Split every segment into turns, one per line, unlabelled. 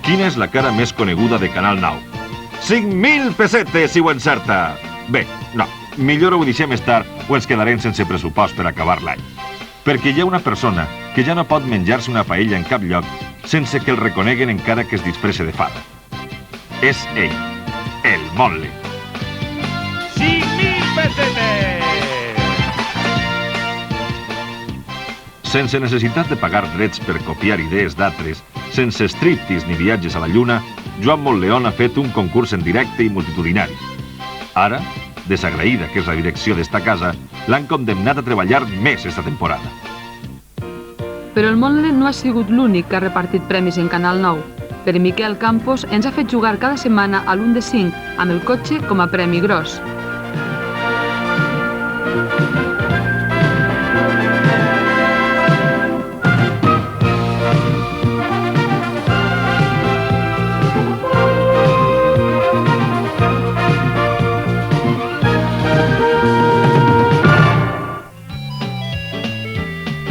Quina és la cara més coneguda de Canal 9? 5.000 pessetes, si ho encerta! Bé, no, millor ho deixem estar o ens quedarem sense pressupost per acabar l'any. Perquè hi ha una persona que ja no pot menjar-se una paella en cap lloc sense que el reconeguen encara que es disfresse de fada. És ell, el Monle.
5.000 pessetes!
Sense necessitat de pagar drets per copiar idees d'altres, sense striptease ni viatges a la lluna, Joan Montleón ha fet un concurs en directe i multitudinari. Ara, desagraïda que és la direcció d'esta casa, l'han condemnat a treballar més esta temporada.
Però el Monle no ha sigut l'únic que ha repartit premis en Canal 9. Per Miquel Campos ens ha fet jugar cada setmana a l'1 de 5, amb el cotxe com a premi gros.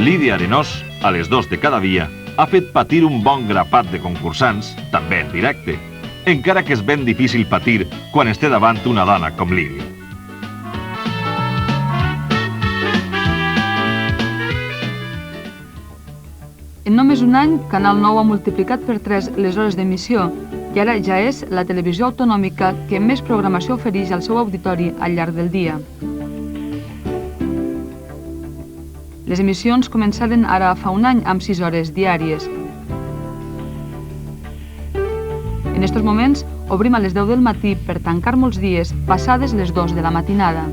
Lídia Arenós, a les 2 de cada dia, ha fet patir un bon grapat de concursants, també en directe, encara que és ben difícil patir quan es té davant una dona com Lídia.
En només un any, Canal 9 ha multiplicat per 3 les hores d'emissió i ara ja és la televisió autonòmica que més programació ofereix al seu auditori al llarg del dia. Les emissions començaren ara fa un any amb 6 hores diàries. En estos moments, obrim a les 10 del matí per tancar molts dies passades les 2 de la matinada.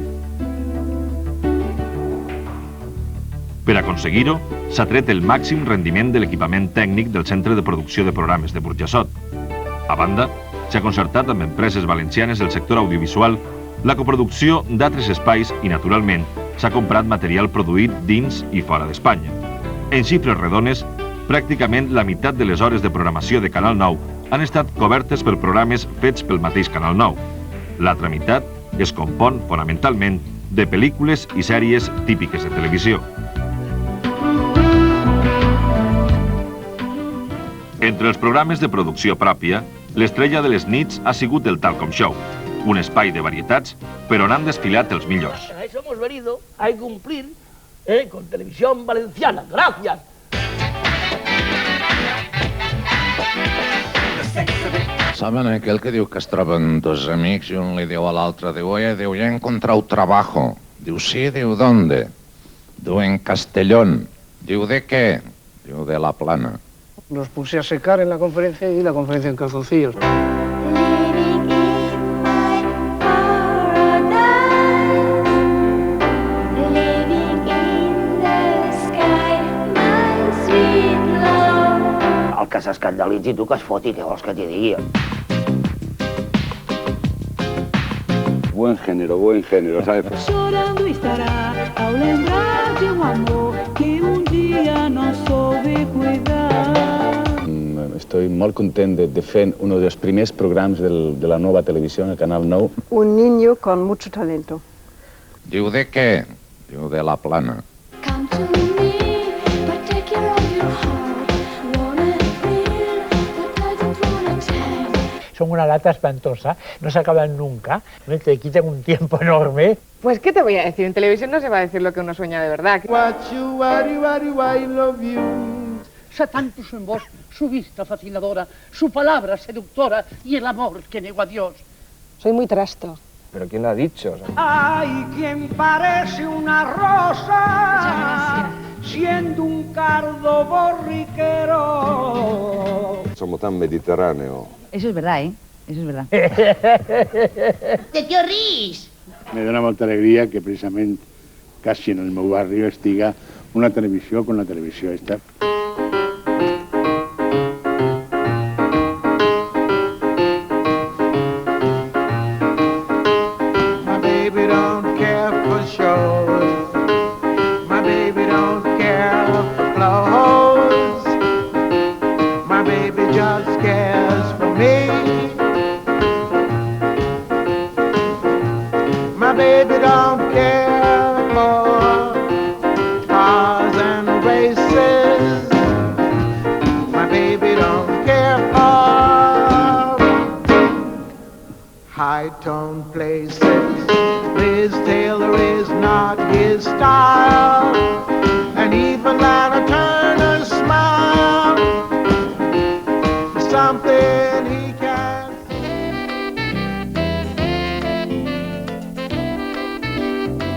Per aconseguir-ho, s'ha tret el màxim rendiment de l'equipament tècnic del Centre de Producció de Programes de Burjassot. A banda, s'ha concertat amb empreses valencianes del sector audiovisual la coproducció d'altres espais i, naturalment, s'ha comprat material produït dins i fora d'Espanya. En xifres redones, pràcticament la meitat de les hores de programació de Canal 9 han estat cobertes per programes fets pel mateix Canal 9. L'altra meitat es compon, fonamentalment, de pel·lícules i sèries típiques de televisió. Entre els programes de producció pròpia, l'estrella de les nits ha sigut el Talcom Show, un espai de varietats per on han desfilat els millors.
A eso hemos venido a cumplir con Televisión Valenciana. ¡Gracias!
Saben aquell que diu que es troben dos amics i un li diu a l'altre, diu, oye, diu, ya he encontrado trabajo. Diu, sí, diu, ¿dónde? Diu, en Castellón. Diu, ¿de qué? Diu, de La Plana.
Los puse a secar en la conferencia y la conferencia en calzoncillos.
El que s'escandalitzi tu que es foti, què vols que t'hi digui?
Buen género, ¿sabes?
Chorando estará ao lembrar de um amor que um dia não soube cuidar.
Estoy molt content de fer uno de los primers programas de la nova televisió, el Canal 9.
Un niño con mucho talento.
Diu, ¿de qué? Diu, de La Plana.
Son una lata espantosa, no se acaban nunca, te quitan un tiempo enorme.
Pues, ¿qué te voy a decir? En televisión no se va a decir lo que uno sueña de verdad.
Sé tanto su voz, su vista fascinadora, su palabra seductora y el amor que negó a Dios.
Soy muy trasto.
¿Pero quién lo ha dicho? O sea...
Hay quien parece una rosa, siendo un cardo borriquero.
Somos tan mediterráneos.
Eso es verdad, ¿eh? Eso es verdad.
¿De qué ríes?
Me dona molta alegria que precisament quasi en el meu barri estiga una televisió com la televisió esta.
My baby don't care for shows. My baby don't care for clothes. My baby just cares for me. My baby don't care for cars and races. monotone places. Liz Taylor is not his style, and even Lana Turner's smile is something he can't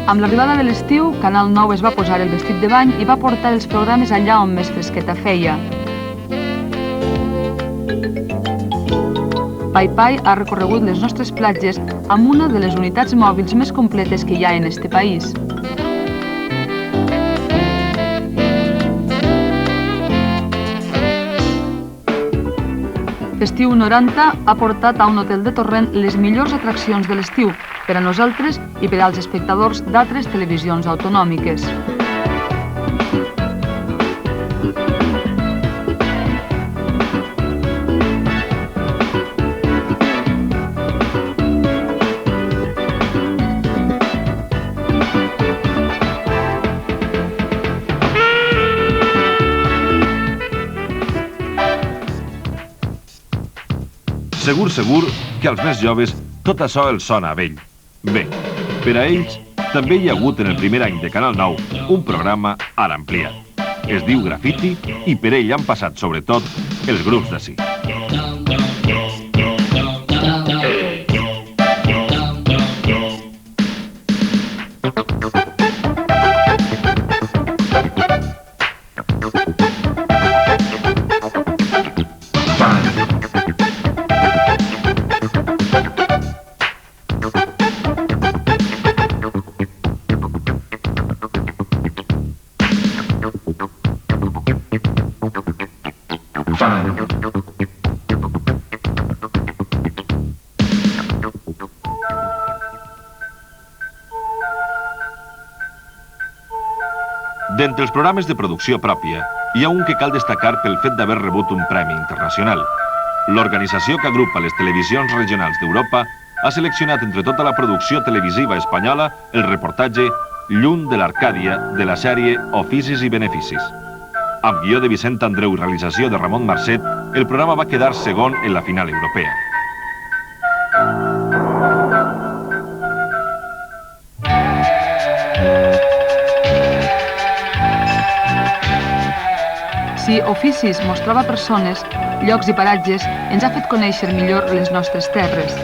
Amb l'arribada de l'estiu, Canal 9 es va posar el vestit de bany i va portar els programes allà on més fresqueta feia. Pai Pai ha recorregut les nostres platges amb una de les unitats mòbils més completes que hi ha en este país. Festiu 90 ha portat a un hotel de Torrent les millors atraccions de l'estiu per a nosaltres i per als espectadors d'altres televisions autonòmiques.
Segur que als més joves tot això els sona a vell. Bé, per a ells també hi ha hagut en el primer any de Canal 9 un programa ara ampliat. Es diu Graffiti i per ell han passat sobretot els grups d'ací. D'entre els programes de producció pròpia, hi ha un que cal destacar pel fet d'haver rebut un premi internacional. L'organització que agrupa les televisions regionals d'Europa ha seleccionat entre tota la producció televisiva espanyola el reportatge Lluny de l'Arcàdia de la sèrie Oficis i Beneficis. Amb guió de Vicent Andreu i realització de Ramon Marcet, el programa va quedar segon en la final europea.
Si Oficis mostrava persones, llocs i paratges, ens ha fet conèixer millor les nostres terres.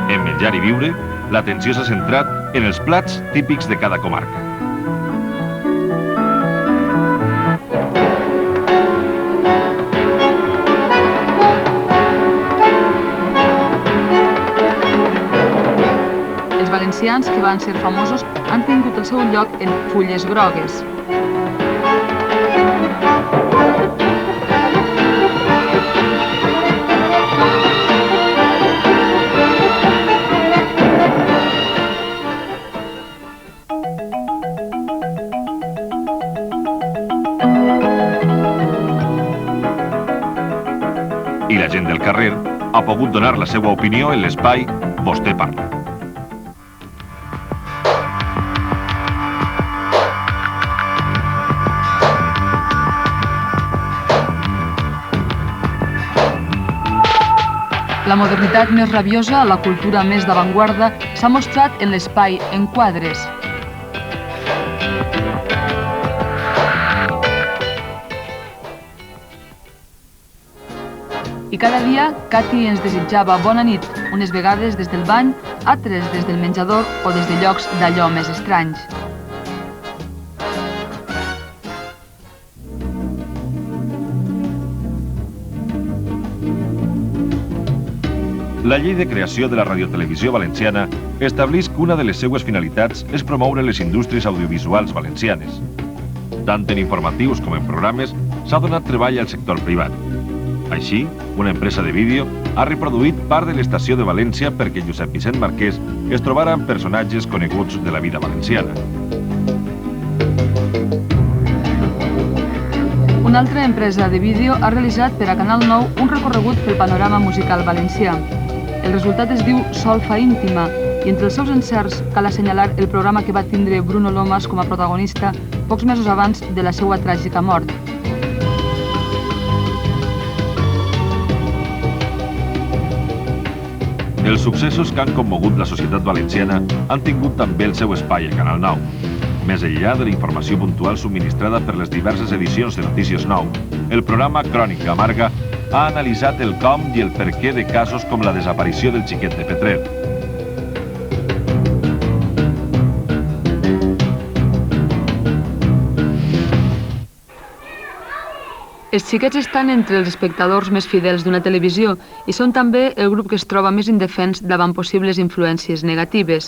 En Menjar i Viure, l'atenció s'ha centrat en els plats típics de cada comarca.
Els valencians que van ser famosos han tingut el seu lloc en Fulles Grogues.
I la gent del carrer ha pogut donar la seva opinió en l'espai Vostè Parla.
La modernitat més rabiosa, la cultura més d'avantguarda, s'ha mostrat en l'espai Enquadres. I cada dia, Cati ens desitjava bona nit, unes vegades des del bany, altres des del menjador o des de llocs d'allò més estranys.
La llei de creació de la radiotelevisió valenciana estableix que una de les seues finalitats és promoure les indústries audiovisuals valencianes. Tant en informatius com en programes s'ha donat treball al sector privat. Així, una empresa de vídeo ha reproduït part de l'estació de València perquè Josep Vicent Marquès es trobara amb personatges coneguts de la vida valenciana.
Una altra empresa de vídeo ha realitzat per a Canal 9 un recorregut pel panorama musical valencià. El resultat es diu Solfa Íntima I entre els seus encerts cal assenyalar el programa que va tindre Bruno Lomas com a protagonista pocs mesos abans de la seva tràgica mort.
Els successos que han commogut la societat valenciana han tingut també el seu espai a Canal 9. Més enllà de la informació puntual subministrada per les diverses edicions de Notícies 9, el programa Crònica Amarga ha analitzat el com i el per què de casos com la desaparició del xiquet de Petrer.
Els xiquets estan entre els espectadors més fidels d'una televisió i són també el grup que es troba més indefens davant possibles influències negatives.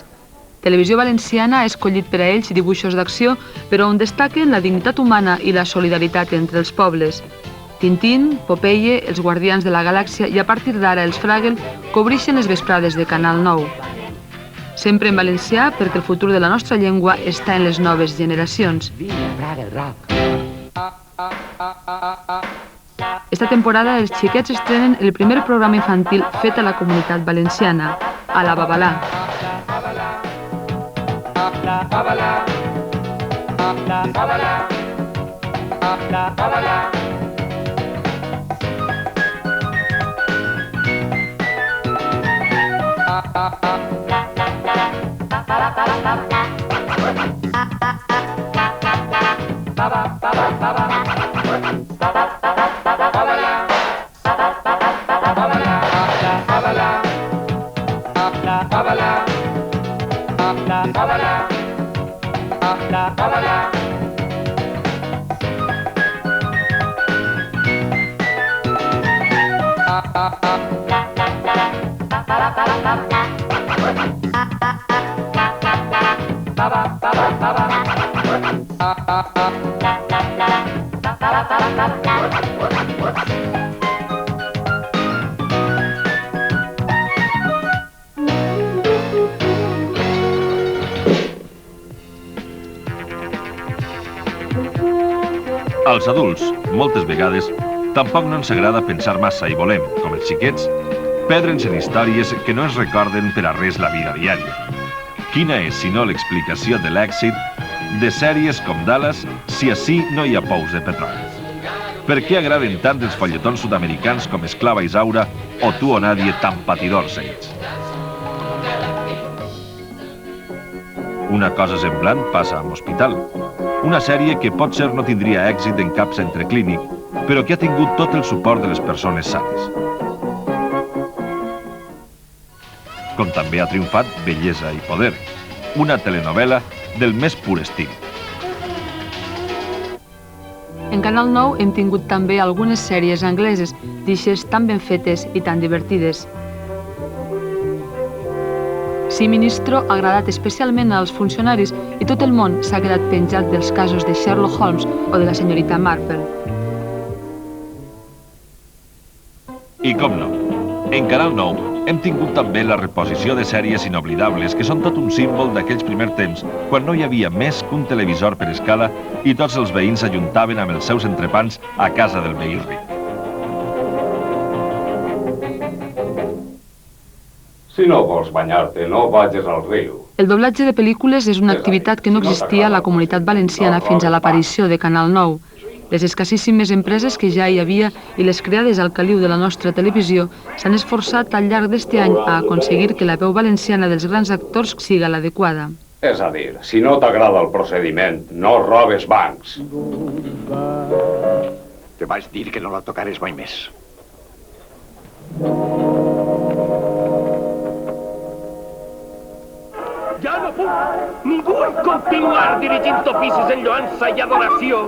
Televisió Valenciana ha escollit per a ells dibuixos d'acció, però on destaquen la dignitat humana i la solidaritat entre els pobles. Tintín, Popeye, Els Guardians de la Galàxia i a partir d'ara els Fraggle cobreixen les vesprades de Canal 9. Sempre en valencià perquè el futur de la nostra llengua està en les noves generacions. Esta temporada els xiquets estrenen el primer programa infantil fet a la Comunitat Valenciana, a la Babalà.
Als adults, moltes vegades, tampoc no ens agrada pensar massa i volem, com els xiquets, perdre'ns en històries que no ens recorden per a res la vida diària. Quina és, si no, l'explicació de l'èxit de sèries com Dallas si ací no hi ha pous de petroli? Per què agraden tant els folletons sud-americans com Esclava Isaura o Tu o Nadie tan patidors ells? Una cosa semblant passa amb Hospital, una sèrie que potser no tindria èxit en cap centre clínic, però que ha tingut tot el suport de les persones sanes. Com també ha triomfat Bellesa i Poder, una telenovela del més pur estil.
En Canal 9 hem tingut també algunes sèries angleses, d'ixes tan ben fetes i tan divertides. Sí, Ministro ha agradat especialment als funcionaris i tot el món s'ha quedat penjat dels casos de Sherlock Holmes o de la senyorita Marple.
I com no, en Canal 9 hem tingut també la reposició de sèries inoblidables que són tot un símbol d'aquells primers temps quan no hi havia més que un televisor per escala i tots els veïns s'ajuntaven amb els seus entrepans a casa del veí ric.
Si no vols banyar-te, no vagis al riu.
El doblatge de pel·lícules és una activitat que no existia a la Comunitat Valenciana fins a l'aparició de Canal 9. Les escassíssimes empreses que ja hi havia i les creades al caliu de la nostra televisió s'han esforçat al llarg d'este any a aconseguir que la veu valenciana dels grans actors siga l'adequada.
És a dir, si no t'agrada el procediment, no robes bancs.
Te vaig dir que no la tocares mai més.
Ja no puc! Ni vull continuar dirigint oficis en lloança i adoració.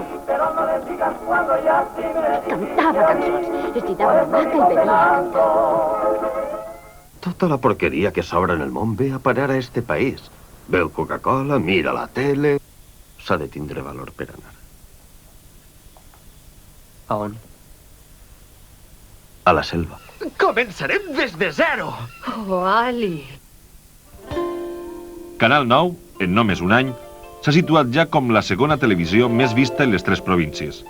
Cantava cançons, estirava la maca i bevia cantant.
Tota la porqueria que s'obre en el món ve a parar a este país. Veu Coca-Cola, mira la tele... S'ha de tindre valor per anar.
A on?
A la selva.
Començarem des de zero!
Oh, Ali...
Canal 9, en només un any, s'ha situat ja com la segona televisió més vista en les 3 províncies.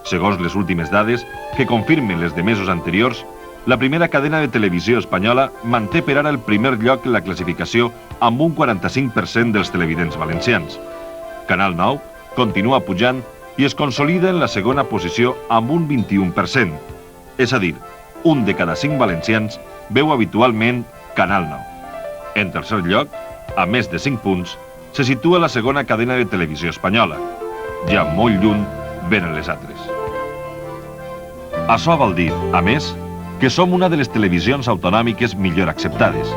Segons les últimes dades, que confirmen les de mesos anteriors, La primera cadena de televisió espanyola manté per ara el primer lloc en la classificació amb un 45% dels televidents valencians. Canal 9 continua pujant i es consolida en la segona posició amb un 21%. És a dir, un de cada 5 valencians veu habitualment Canal 9. En tercer lloc, a més de 5 punts, se situa la segona cadena de televisió espanyola. Ja molt lluny venen les altres. Això vol dir, a més, que som una de les televisions autonòmiques millor acceptades.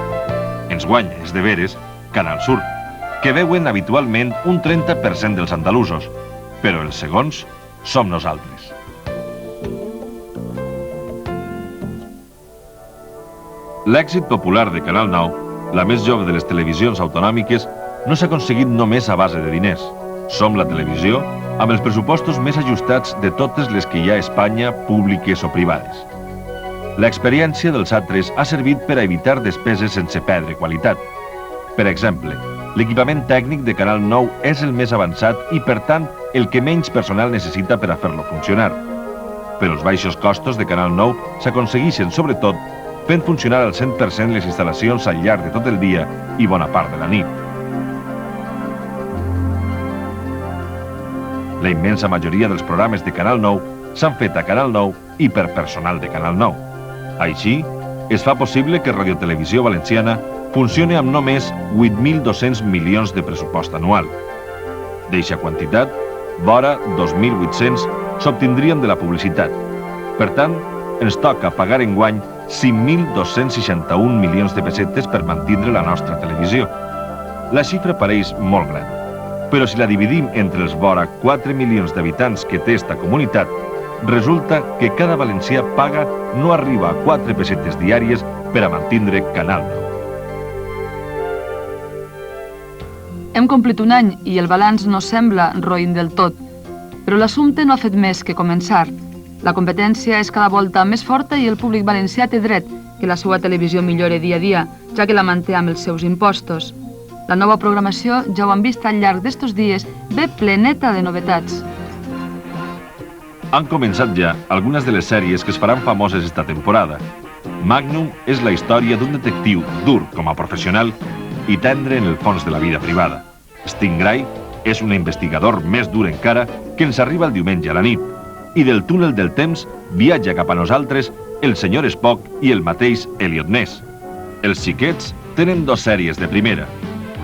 Ens guanya, és de veres, Canal Sur, que veuen habitualment un 30% dels andalusos, però els segons som nosaltres. L'èxit popular de Canal 9, la més jove de les televisions autonòmiques, no s'ha aconseguit només a base de diners. Som la televisió amb els pressupostos més ajustats de totes les que hi ha a Espanya, públiques o privades. L'experiència dels altres ha servit per a evitar despeses sense perdre qualitat. Per exemple, l'equipament tècnic de Canal 9 és el més avançat i, per tant, el que menys personal necessita per a fer-lo funcionar. Però els baixos costos de Canal 9 s'aconsegueixen, sobretot, fent funcionar al 100% les instal·lacions al llarg de tot el dia i bona part de la nit. La immensa majoria dels programes de Canal 9 s'han fet a Canal 9 i per personal de Canal 9. Així, es fa possible que Radiotelevisió Valenciana funcione amb només 8.200 milions de pressupost anual. D'eixa quantitat, vora 2.800 s'obtindrien de la publicitat. Per tant, ens toca pagar enguany 5.261 milions de pessetes per mantindre la nostra televisió. La xifra pareix molt gran, però si la dividim entre els vora 4 milions d'habitants que té esta comunitat, resulta que cada valencià paga no arriba a 4 pessetes diàries per a mantindre Canal 9.
Hem complit un any i el balanç no sembla roïn del tot, però l'assumpte no ha fet més que començar. La competència és cada volta més forta i el públic valencià té dret que la seva televisió millore dia a dia, ja que la manté amb els seus impostos. La nova programació, ja ho han vist al llarg d'estos dies, ve pleneta de novetats.
Han començat ja algunes de les sèries que es faran famoses esta temporada. Magnum és la història d'un detectiu dur com a professional i tendre en el fons de la vida privada. Stingray és un investigador més dur encara que ens arriba el diumenge a la nit. I del túnel del temps viatja cap a nosaltres el senyor Spock i el mateix Elliot Ness. Els xiquets tenen 2 sèries de primera.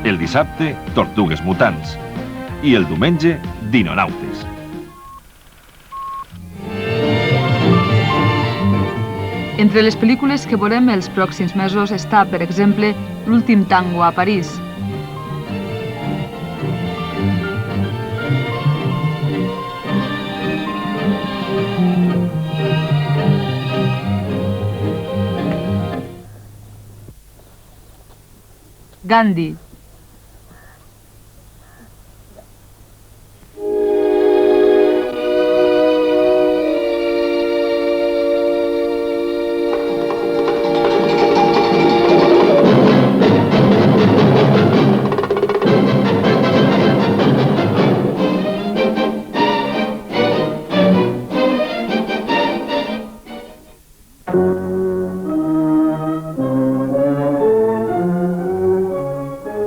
El dissabte, Tortugues Mutants. I el diumenge, Dinonautes.
Entre les pel·lícules que veurem els pròxims mesos està, per exemple, L'últim tango a París. Gandhi.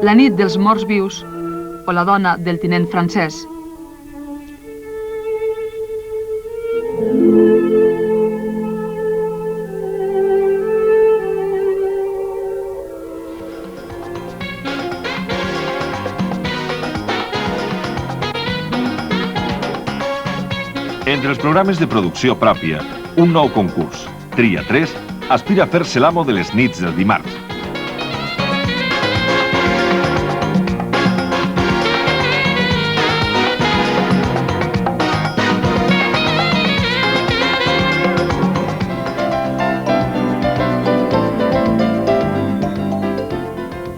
La nit dels morts vius o la dona del tinent francès.
Entre els programes de producció pròpia, un nou concurs, Tria 3, aspira a fer-se l'amo de les nits del dimarts.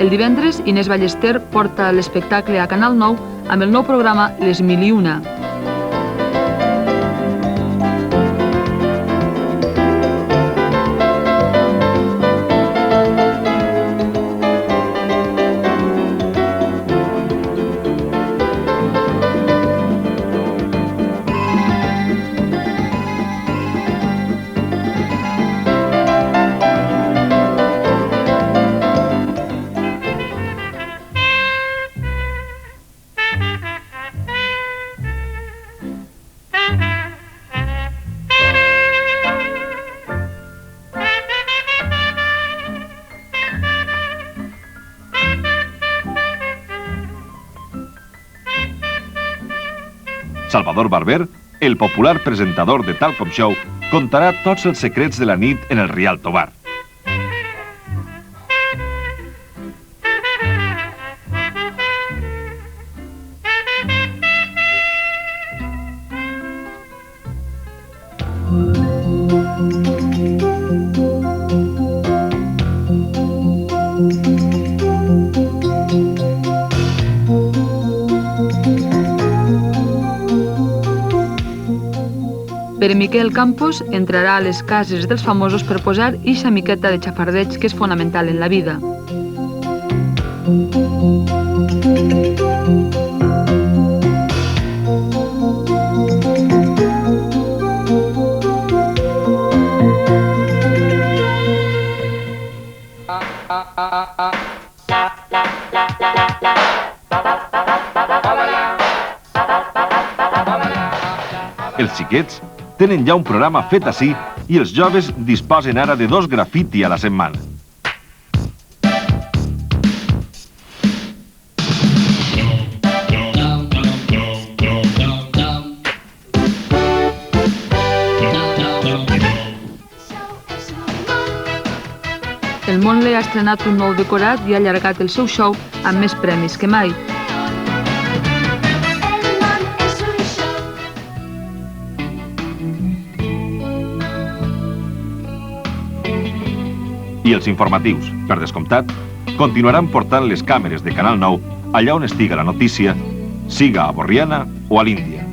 El divendres, Inés Ballester porta l'espectacle a Canal 9 amb el nou programa Les Mil i Una.
Salvador Barber, el popular presentador de Talcom Show, contarà tots els secrets de la nit en el Rialto Bar.
Pere Miquel Campos entrarà a les cases dels famosos per posar ixa miqueta de xafardeig que és fonamental en la vida.
Els xiquets tenen ja un programa fet ací i els joves disposen ara de 2 grafiti a la setmana.
El Montle ha estrenat un nou decorat i ha allargat el seu show amb més premis que mai.
I els informatius, per descomptat, continuaran portant les càmeres de Canal 9 allà on estiga la notícia, siga a Borriana o a l'Índia.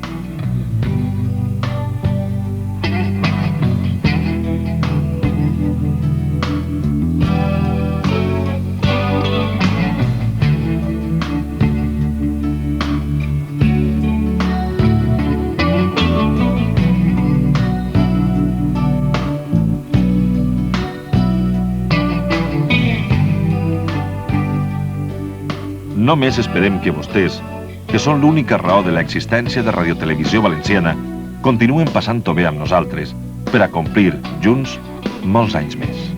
Només esperem que vostès, que són l'única raó de l'existència de Radiotelevisió Valenciana, continuen passant-ho bé amb nosaltres per a complir, junts, molts anys més.